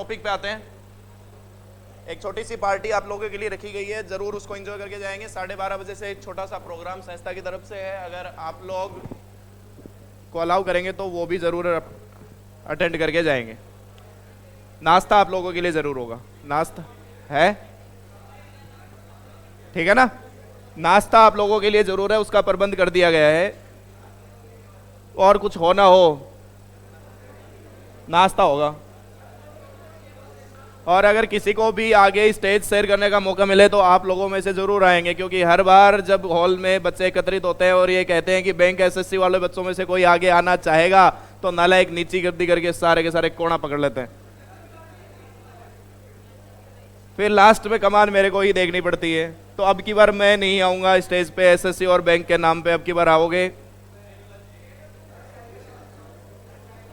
Topic पे आते हैं। एक छोटी सी पार्टी आप लोगों के लिए रखी गई है, जरूर उसको एंजॉय करके जाएंगे। 12:30 बजे से एक छोटा सा प्रोग्राम संस्था की तरफ से है, अगर आप लोग को अलाउ करेंगे तो वो भी जरूर अटेंड करके जाएंगे। नाश्ता आप लोगों के लिए जरूर होगा। नाश्ता है, ठीक है ना? नाश्ता आप लोगों के लिए जरूर है, उसका प्रबंध कर दिया गया है। और कुछ हो ना हो, नाश्ता होगा। और अगर किसी को भी आगे स्टेज शेयर करने का मौका मिले तो आप लोगों में से जरूर आएंगे, क्योंकि हर बार जब हॉल में बच्चे एकत्रित होते हैं और ये कहते हैं कि बैंक एसएससी वाले बच्चों में से कोई आगे आना चाहेगा, तो नालायक नीची गर्दी करके सारे के सारे कोना पकड़ लेते हैं। फिर लास्ट में कमान मेरे को ही देखनी पड़ती है। तो अब की बार मैं नहीं आऊंगा स्टेज पे एसएससी और बैंक के नाम पे। अब की बार आओगे?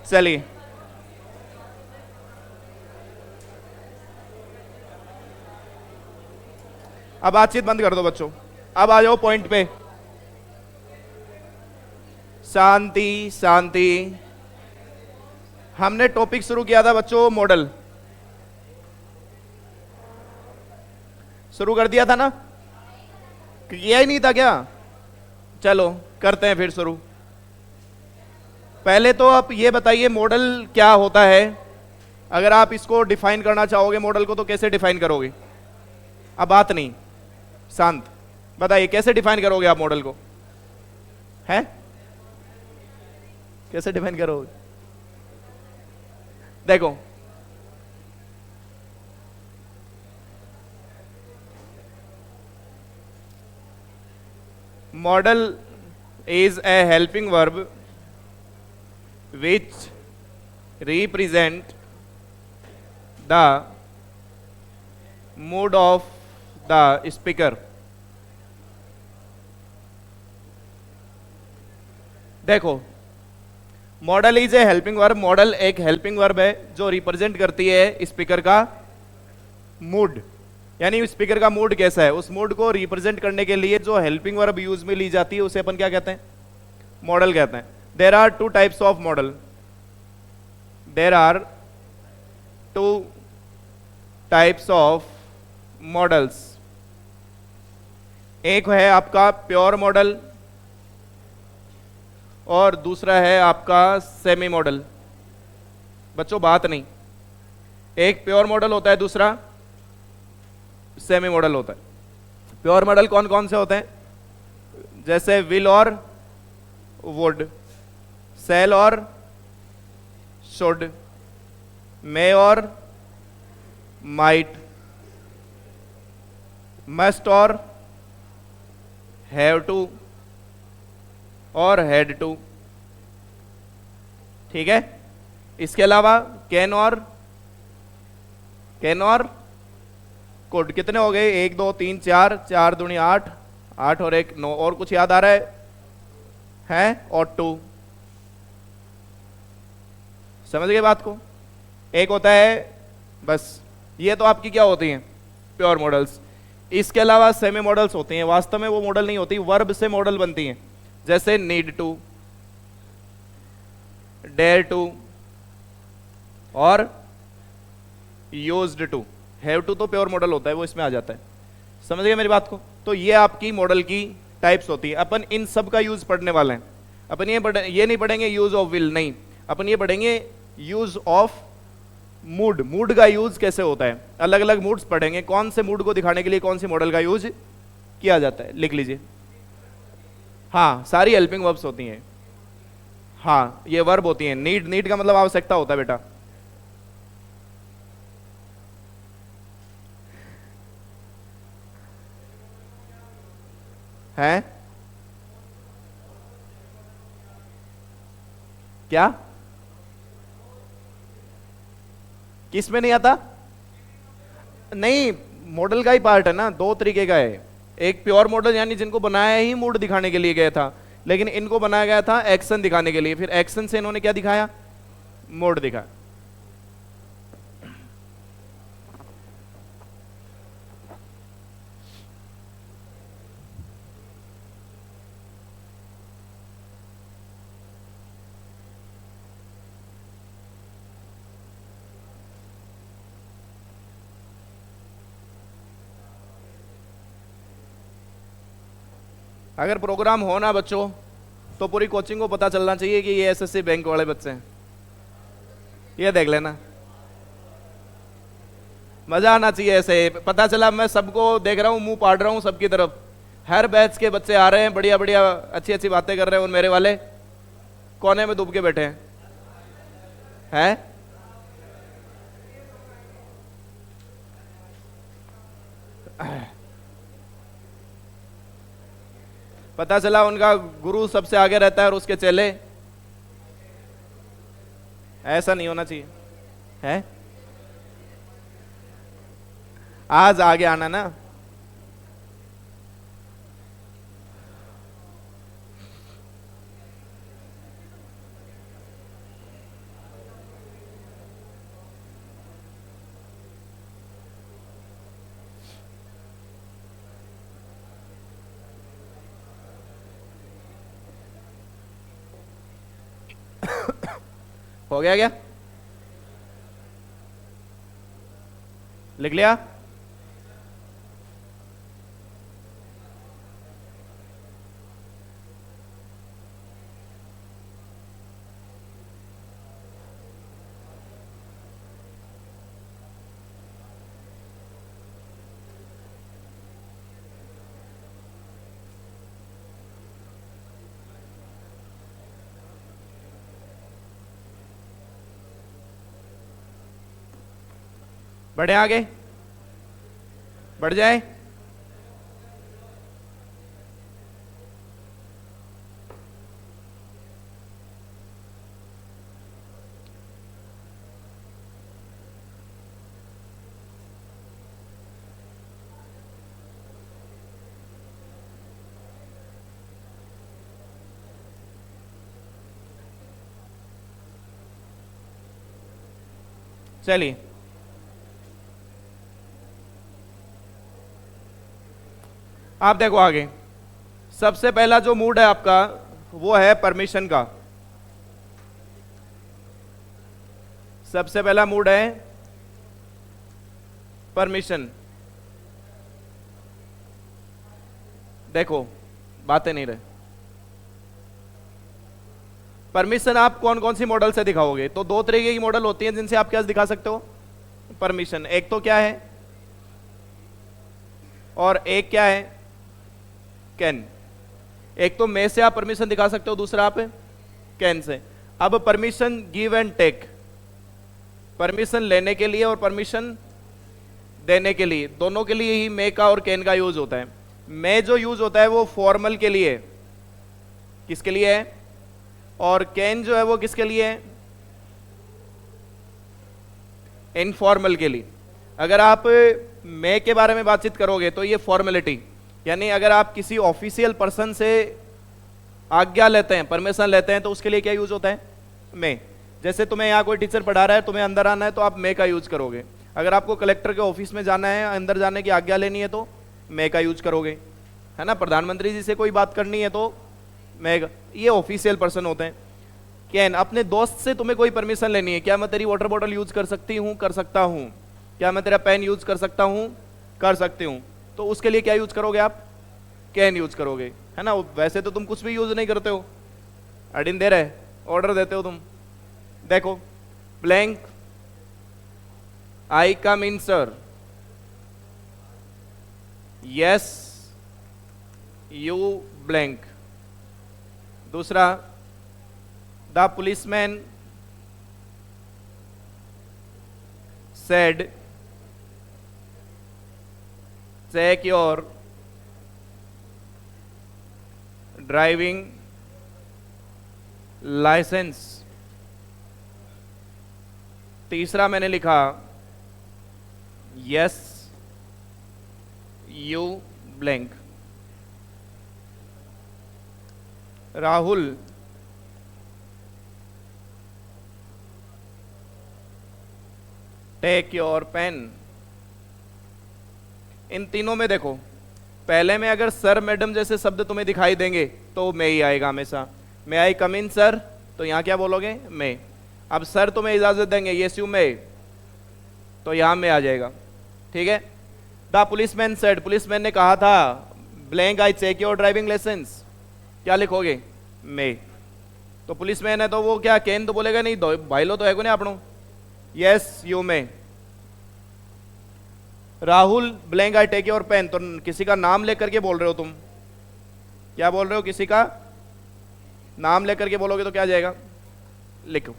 चलिए, अब बातचीत बंद कर दो बच्चों, अब आ जाओ पॉइंट पे। शांति शांति। हमने टॉपिक शुरू किया था बच्चों, मॉडल शुरू कर दिया था ना? किया ही नहीं था क्या? चलो करते हैं फिर शुरू। पहले तो आप ये बताइए मॉडल क्या होता है। अगर आप इसको डिफाइन करना चाहोगे मॉडल को, तो कैसे डिफाइन करोगे? अब बात नहीं, शांत बताइए, कैसे डिफाइन करोगे आप मॉडल को? है कैसे डिफाइन करोगे? देखो, model is a helping verb which represent the mood of the speaker. देखो, model is a helping verb. Model एक हेल्पिंग वर्ब है जो रिप्रेजेंट करती है स्पीकर का मूड, यानी स्पीकर का मूड कैसा है, उस मूड को रिप्रेजेंट करने के लिए जो हेल्पिंग वर्ब यूज में ली जाती है उसे अपन क्या कहते हैं? मॉडल कहते हैं। There are two types of model. There are two types of models. एक है आपका प्योर मॉडल और दूसरा है आपका सेमी मॉडल। बच्चों बात नहीं, एक प्योर मॉडल होता है, दूसरा सेमी मॉडल होता है। प्योर मॉडल कौन कौन से होते हैं? जैसे विल और वुड, सेल और शुड, मे और माइट, मस्ट और हैव टू और हेड टू। ठीक है? इसके अलावा कैन और कुड। कितने हो गए? 1 2 3 4, 4 दूनी 8, 8 और 1 9। और कुछ याद आ रहा है? और टू। समझ गए बात को? एक होता है बस। ये तो आपकी क्या होती हैं? Pure models. इसके अलावा सेमी मॉडल्स होती हैं। वास्तव में वो मॉडल नहीं होती, वर्ब से मॉडल बनती हैं। जैसे नीड टू, डेयर टू और यूज्ड टू। हैव टू तो प्योर मॉडल होता है, वो इसमें आ जाता है। समझ गए मेरी बात को? तो ये आपकी मॉडल की टाइप्स होती है। अपन इन सब का यूज पढ़ने वाले हैं। अपन ये नहीं पढ़ेंगे यूज ऑफ विल, नहीं, अपन ये पढ़ेंगे यूज ऑफ मूड। मूड का यूज कैसे होता है, अलग अलग मूड्स पढ़ेंगे, कौन से मूड को दिखाने के लिए कौन सी मॉडल का यूज किया जाता है। लिख लीजिए। हाँ, सारी हेल्पिंग वर्ब्स होती हैं। हाँ, ये वर्ब होती हैं। नीड का मतलब आवश्यकता होता है बेटा। है क्या? किस में नहीं आता? नहीं, मॉडल का ही पार्ट है ना। दो तरीके का है। एक प्योर मॉडल यानी जिनको बनाया ही मूड दिखाने के लिए गया था, लेकिन इनको बनाया गया था एक्शन दिखाने के लिए। फिर एक्शन से इन्होंने क्या दिखाया? मूड दिखाया। अगर प्रोग्राम हो ना बच्चों तो पूरी कोचिंग को पता चलना चाहिए कि ये एसएससी बैंक वाले बच्चे हैं। ये देख लेना, मजा आना चाहिए ऐसे। पता चला मैं सबको देख रहा हूँ, मुंह पाड़ रहा हूँ सबकी तरफ, हर बैच के बच्चे आ रहे हैं, बढ़िया बढ़िया अच्छी अच्छी बातें कर रहे हैं, और मेरे वाले कोने में डूब के बैठे हैं। पता चला उनका गुरु सबसे आगे रहता है और उसके चेले। ऐसा नहीं होना चाहिए है। आज आगे आना ना। हो गया क्या? लिख लिया? बढ़े आगे, बढ़ जाए। चलिए आप देखो आगे। सबसे पहला जो मूड है आपका वो है परमिशन का। सबसे पहला मूड है परमिशन। देखो बातें नहीं रहे। परमिशन आप कौन कौन सी मॉडल से दिखाओगे? तो दो तरीके की मॉडल होती है जिनसे आप क्या दिखा सकते हो परमिशन। एक तो क्या है, और एक क्या है कैन। एक तो मे से आप परमिशन दिखा सकते हो, दूसरा आप कैन से। अब permission give and take, permission लेने के लिए और परमिशन देने के लिए, दोनों के लिए ही मे का और कैन का यूज होता है। मे जो यूज होता है वो फॉर्मल के लिए, किसके लिए है, और कैन जो है वो किसके लिए है, इनफॉर्मल के लिए। अगर आप मे के बारे में बातचीत करोगे तो ये फॉर्मेलिटी, यानी अगर आप किसी ऑफिशियल पर्सन से आज्ञा लेते हैं, परमिशन लेते हैं, तो उसके लिए क्या यूज होता है मे। जैसे तुम्हें यहाँ कोई टीचर पढ़ा रहा है, तुम्हें अंदर आना है तो आप मे का यूज करोगे। अगर आपको कलेक्टर के ऑफिस में जाना है, अंदर जाने की आज्ञा लेनी है तो मे का यूज करोगे, है ना। प्रधानमंत्री जी से कोई बात करनी है तो मे का, ये ऑफिशियल पर्सन होते हैं। कैन, अपने दोस्त से तुम्हें कोई परमिशन लेनी है, क्या मैं तेरी वाटर बॉटल यूज कर सकती हूँ, कर सकता हूँ, क्या मैं तेरा पेन यूज कर सकता हूँ, कर सकती हूँ, तो उसके लिए क्या यूज करोगे आप, कैन यूज करोगे, है ना। वैसे तो तुम कुछ भी यूज नहीं करते हो, अडिन दे रहे, ऑर्डर देते हो तुम। देखो blank, I come in sir, yes you blank. दूसरा, the policeman said check your driving license. तीसरा मैंने लिखा yes you blank. Rahul take your pen. इन तीनों में देखो, पहले में अगर सर मैडम जैसे शब्द तुम्हें दिखाई देंगे तो मे ही आएगा हमेशा। मे आई कम इन सर, तो यहां क्या बोलोगे, मे। अब सर तुम्हें इजाजत देंगे, यस यू मे, तो यहां में आ जाएगा, ठीक है। द पुलिसमैन सेड, पुलिसमैन ने कहा था, blank I check your driving licence, क्या लिखोगे? मे। तो पुलिस मैन है तो वो क्या कैन तो बोलेगा नहीं, भाई लो तो है को नहीं आपनो, yes you may. Rahul blank I take your pen, तो किसी का नाम लेकर के बोल रहे हो तुम, क्या बोल रहे हो? किसी का नाम लेकर के बोलोगे तो क्या जाएगा? लिखो।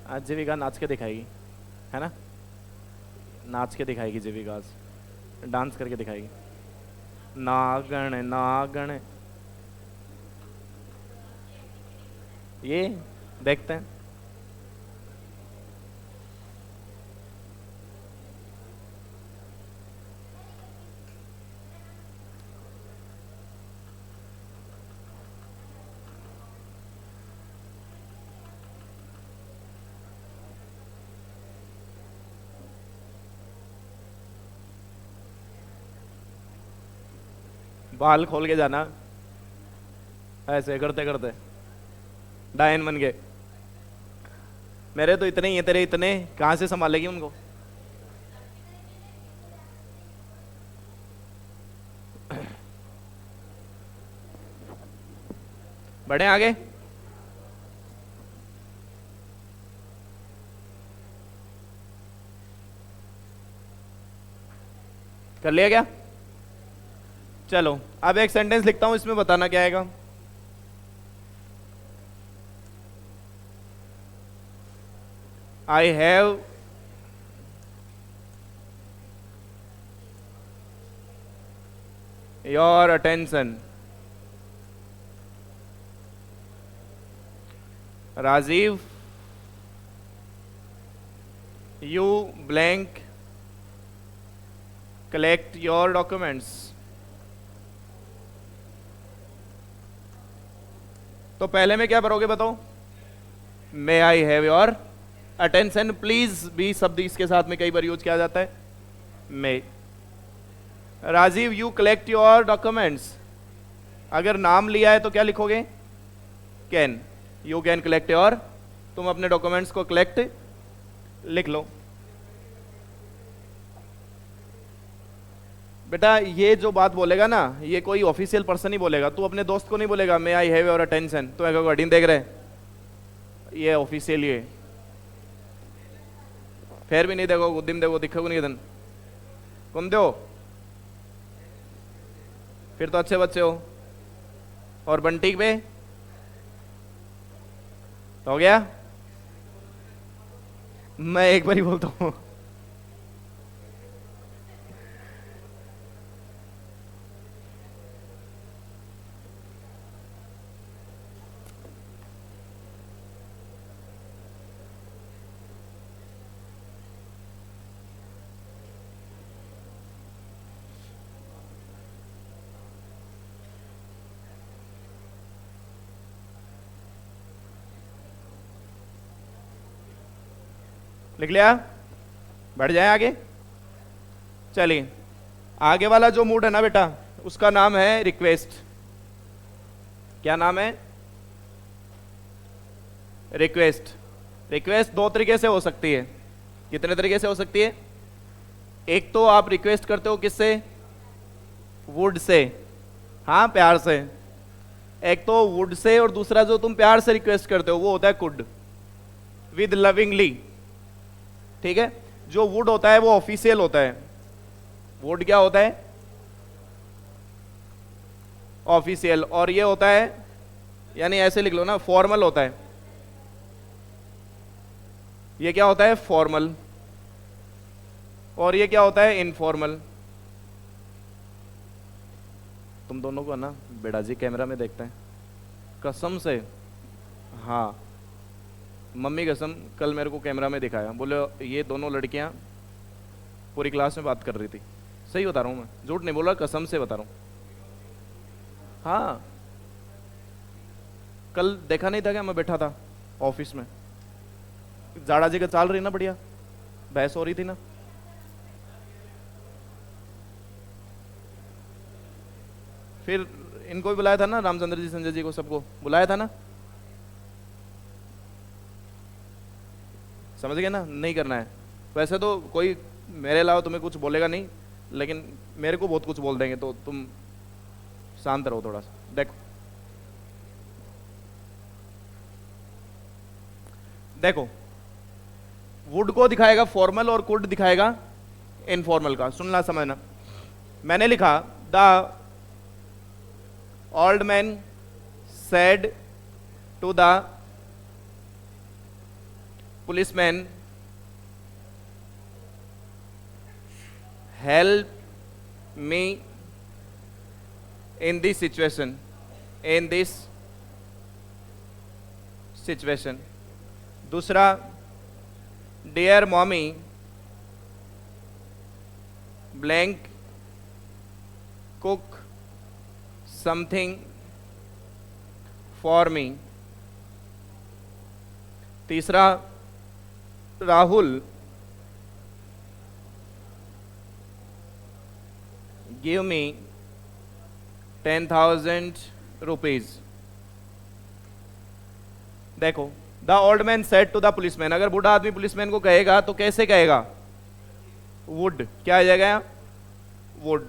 आज जीविका नाच के दिखाएगी, है ना? नाच के दिखाएगी जीविका, आज डांस करके दिखाएगी। नागण नागण, ये देखते हैं। बाल खोल के जाना, ऐसे करते करते डायन बन गए। मेरे तो इतने ही है, तेरे इतने कहां से संभालेगी उनको? बढ़े आगे। कर लिया क्या? चलो अब एक सेंटेंस लिखता हूं, इसमें बताना क्या आएगा। I have your attention, Rajeev you blank collect your documents. तो पहले में क्या भरोगे बताओ? May I have your attention, please भी शब्द इसके साथ में कई बार यूज किया जाता है, may. Rajeev you collect your documents, अगर नाम लिया है तो क्या लिखोगे? Can, you can collect your, तुम अपने डॉक्यूमेंट्स को कलेक्ट लिख लो। बेटा ये जो बात बोलेगा ना, ये कोई ऑफिशियल पर्सन ही बोलेगा, तू अपने दोस्त को नहीं बोलेगा मे आई हैव योर अटेंशन, तो एक वर्डिंग देख रहे, ये ऑफिशियल है। फिर भी नहीं देखो, उद्यम देखो, दिखो नहीं इधन कौन दो, फिर तो अच्छे बच्चे हो। और बंटी पे हो गया, मैं एक बार ही बोलता हूं। लिख लिया? बढ़ जाए आगे। चलिए आगे वाला जो मूड है ना बेटा, उसका नाम है रिक्वेस्ट। क्या नाम है? रिक्वेस्ट। रिक्वेस्ट दो तरीके से हो सकती है। कितने तरीके से हो सकती है? एक तो आप रिक्वेस्ट करते हो किससे? वुड से, हाँ प्यार से। एक तो वुड से, और दूसरा जो तुम प्यार से रिक्वेस्ट करते हो वो होता है कुड, विद लविंगली। ठीक है, जो वुड होता है वो ऑफिशियल होता है। वुड क्या होता है? ऑफिशियल। और ये होता है, यानी ऐसे लिख लो ना, फॉर्मल होता है। ये क्या होता है? फॉर्मल। और ये क्या होता है? इनफॉर्मल। तुम दोनों को ना बेड़ा जी कैमरा में देखते हैं कसम से, हाँ मम्मी कसम कल मेरे को कैमरा में दिखाया, बोले ये दोनों लड़कियां पूरी क्लास में बात कर रही थी। सही बता रहा हूँ, मैं झूठ नहीं बोल रहा, कसम से बता रहा हूँ। हाँ, कल देखा नहीं था क्या, मैं बैठा था ऑफिस में, जाड़ा जी का चाल रही ना, बढ़िया बहस हो रही थी ना। फिर इनको भी बुलाया था ना, रामचंद्र जी, संजय जी को, सबको बुलाया था ना। समझ गए ना, नहीं करना है। वैसे तो कोई मेरे अलावा तुम्हें कुछ बोलेगा नहीं, लेकिन मेरे को बहुत कुछ बोल देंगे, तो तुम शांत रहो थोड़ा सा। देखो देखो, वुड को दिखाएगा फॉर्मल और कुड दिखाएगा इनफॉर्मल का। सुनना समझना, मैंने लिखा the old man said to the policeman help me in this situation, in this situation. दूसरा, dear mommy blank cook something for me. तीसरा, राहुल गिव मी 10,000 रुपीज। देखो, the old man said to the policeman, अगर बूढ़ा आदमी policeman को कहेगा तो कैसे कहेगा? वुड। क्या आ जाएगा? वुड।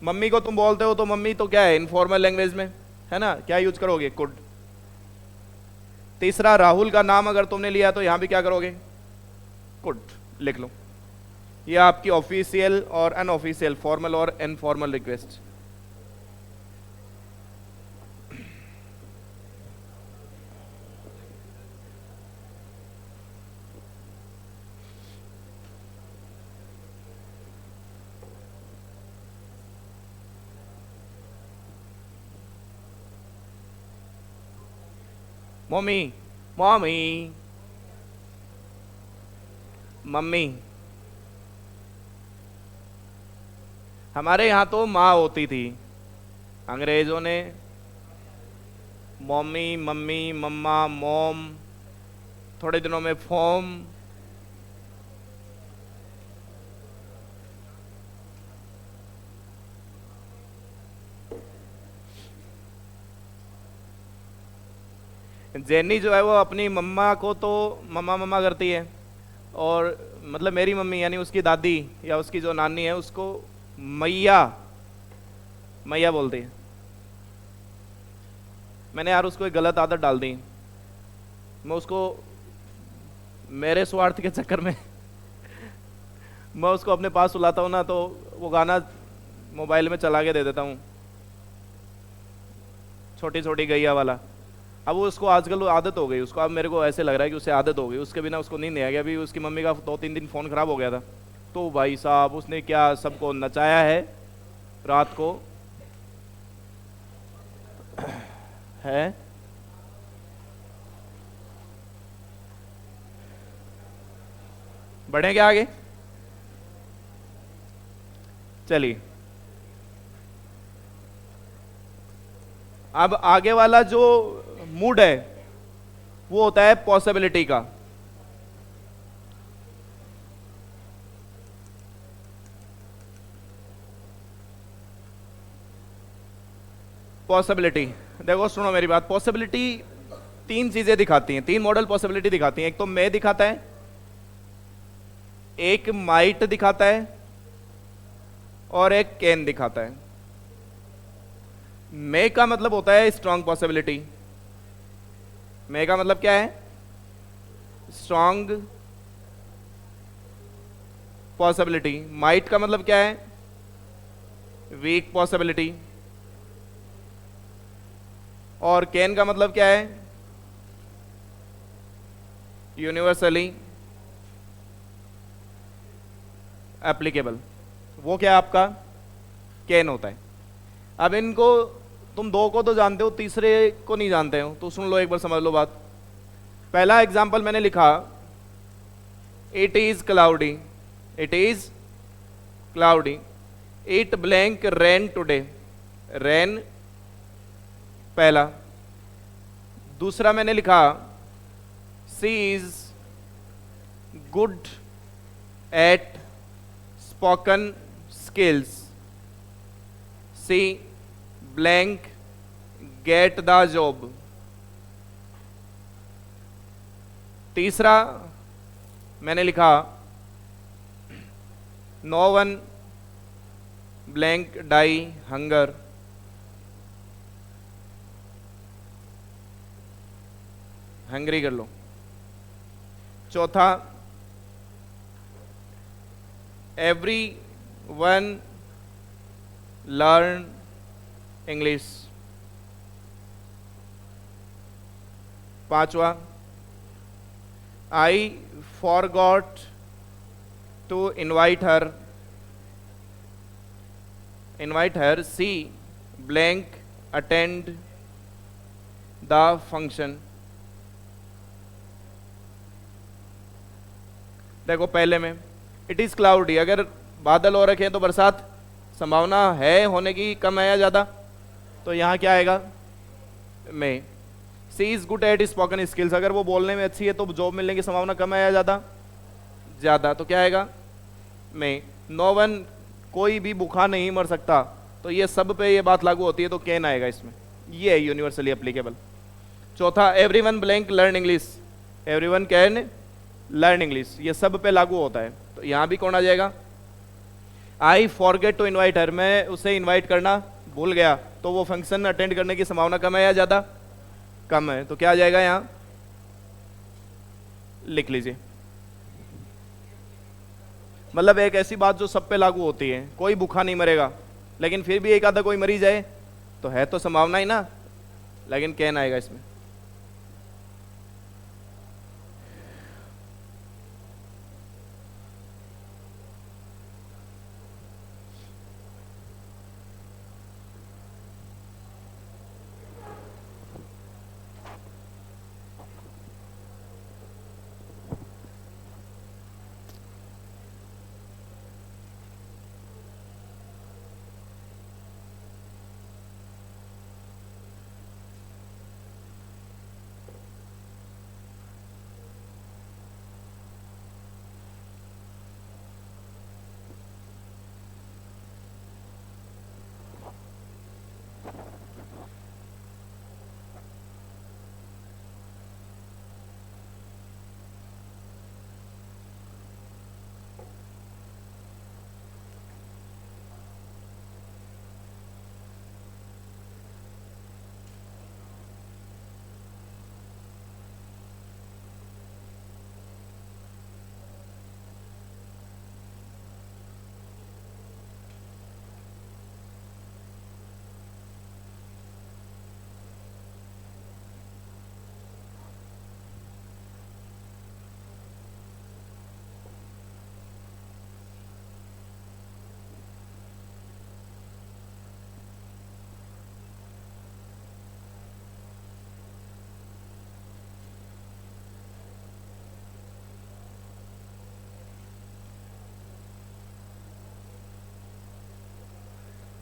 मम्मी को तुम बोलते हो तो मम्मी तो क्या है इनफॉर्मल लैंग्वेज में, है ना, क्या यूज करोगे? कुड। तीसरा, राहुल का नाम अगर तुमने लिया तो यहां भी क्या करोगे? कुड लिख लो। ये आपकी ऑफिशियल और अनऑफिशियल, फॉर्मल और informal request. Mummy, mummy, mummy. हमारे यहां तो माँ होती थी, अंग्रेजों ने मम्मी, मम्मी, मम्मा, मॉम, थोड़े दिनों में फॉर्म। जेनी जो है वो अपनी मम्मा को तो मम्मा मम्मा करती है, और मतलब मेरी मम्मी यानी उसकी दादी या उसकी जो नानी है उसको मैया मैया बोलती है। मैंने यार उसको एक गलत आदत डाल दी, मैं उसको मेरे स्वार्थ के चक्कर में मैं उसको अपने पास सुलाता हूँ ना, तो वो गाना मोबाइल में चला के दे देता हूँ, छोटी छोटी गैया वाला। अब वो उसको आजकल आदत हो गई उसको, अब मेरे को ऐसे लग रहा है कि उसे आदत हो गई, उसके बिना उसको नींद नहीं आ गया। अभी उसकी मम्मी का 2-3 दिन फ़ोन ख़राब हो गया था, तो भाई साहब उसने क्या सबको नचाया है रात को है। बढ़ेंगे आगे, चलिए। अब आगे वाला जो मूड है वो होता है पॉसिबिलिटी का। पॉसिबिलिटी, देखो सुनो मेरी बात। पॉसिबिलिटी 3 चीजें दिखाती हैं, 3 मॉडल पॉसिबिलिटी दिखाती हैं। एक तो मे दिखाता है, एक माइट दिखाता है, और एक कैन दिखाता है। मे का मतलब होता है स्ट्रांग पॉसिबिलिटी। मे का मतलब क्या है? Strong possibility. माइट का मतलब क्या है? Week possibility. और कैन का मतलब क्या है? Universally applicable. वो क्या आपका कैन होता है। अब इनको तुम 2 को तो जानते हो, तीसरे को नहीं जानते हो, तो सुन लो एक बार, समझ लो बात। पहला एग्जाम्पल मैंने लिखा, it is cloudy, it is cloudy, it blank rain today, rain पहला। दूसरा मैंने लिखा, she is good at spoken skills, she blank get the job. तीसरा मैंने लिखा, no one blank die hunger, hungry कर लो। चौथा, एवरी वन लर्न इंग्लिश। पांचवा, I forgot to invite her, she blank attend the function. देखो पहले में इट इज क्लाउडी, अगर बादल हो रखे हैं तो बरसात संभावना है होने की, कम है या ज्यादा, तो यहां क्या आएगा, में। She is good at spoken skills, अगर वो बोलने में अच्छी है तो जॉब मिलने की संभावना कम है या ज्यादा, ज्यादा, तो क्या आएगा, में। नो वन, कोई भी भूखा नहीं मर सकता, तो ये सब पे ये बात लागू होती है, तो कैन आएगा इसमें, ये है यूनिवर्सली एप्लीकेबल। चौथा, everyone blank learn English, everyone can learn English, ये सब पे लागू होता है, तो यहां भी कौन आ जाएगा, I forget to invite her, मैं उसे इनवाइट करना भूल गया, तो वो फंक्शन अटेंड करने की संभावना कम है या ज्यादा, कम है, तो क्या आ जाएगा, यहां लिख लीजिए। मतलब एक ऐसी बात जो सब पे लागू होती है, कोई भूखा नहीं मरेगा, लेकिन फिर भी एक आधा कोई मरी जाए तो है तो संभावना ही ना, लेकिन कैन आएगा इसमें।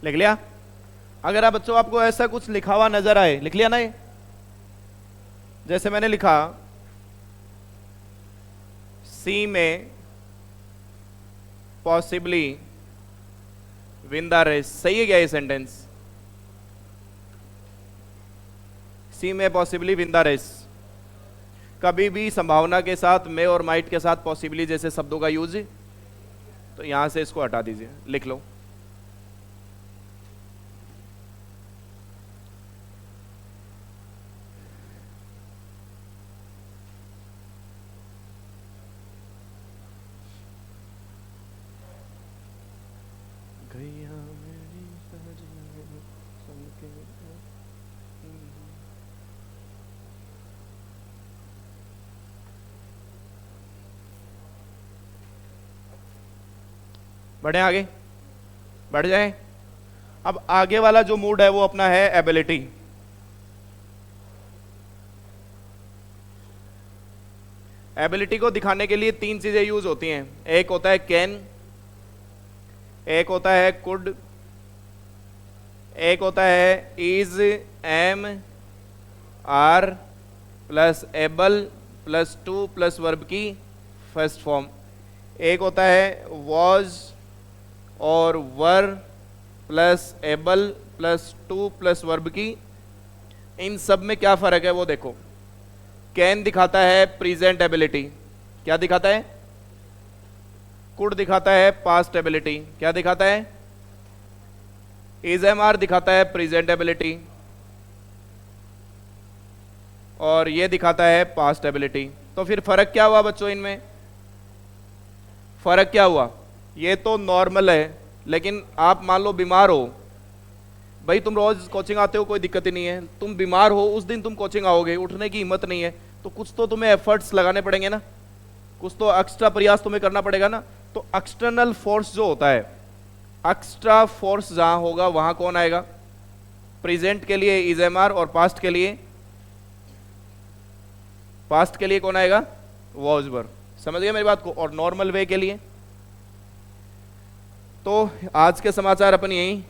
लिख लिया? अगर आप बच्चों आपको ऐसा कुछ लिखा हुआ नजर आए, लिख लिया ना ये? जैसे मैंने लिखा, सी में पॉसिबली विन द रेस, सही है क्या ये सेंटेंस? सी में पॉसिबली विन द रेस, कभी भी संभावना के साथ में और माइट के साथ पॉसिबली जैसे शब्दों का यूज, तो यहां से इसको हटा दीजिए, लिख लो। बढ़े आगे, बढ़ जाए। अब आगे वाला जो मूड है वो अपना है एबिलिटी। एबिलिटी को दिखाने के लिए तीन चीजें यूज होती हैं, एक होता है कैन, एक होता है कुड, एक होता है is, am, are plus able plus to plus verb की फर्स्ट फॉर्म, एक होता है वॉज और were plus able plus to plus verb की। इन सब में क्या फर्क है वो देखो। कैन दिखाता है प्रेजेंट एबिलिटी, क्या दिखाता है? कुड दिखाता है पास्ट एबिलिटी, क्या दिखाता है? इज एम आर दिखाता है प्रेजेंट एबिलिटी, और ये दिखाता है पास्ट एबिलिटी। तो फिर फर्क क्या हुआ बच्चों इनमें? फर्क क्या हुआ? ये तो नॉर्मल है, लेकिन आप मान लो बीमार हो, भाई तुम रोज कोचिंग आते हो कोई दिक्कत ही नहीं है, तुम बीमार हो उस दिन तुम कोचिंग आओगे, उठने की हिम्मत नहीं है, तो कुछ तो तुम्हें एफर्ट्स लगाने पड़ेंगे ना, कुछ तो एक्स्ट्रा प्रयास तुम्हें करना पड़ेगा ना। तो एक्सटर्नल फोर्स जो होता है, एक्स्ट्रा फोर्स जहां होगा वहां कौन आएगा? प्रेजेंट के लिए इज एम आर और पास्ट के लिए कौन आएगा? Was were. समझ गए मेरी बात को? और नॉर्मल वे के लिए तो आज के समाचार अपन यहीं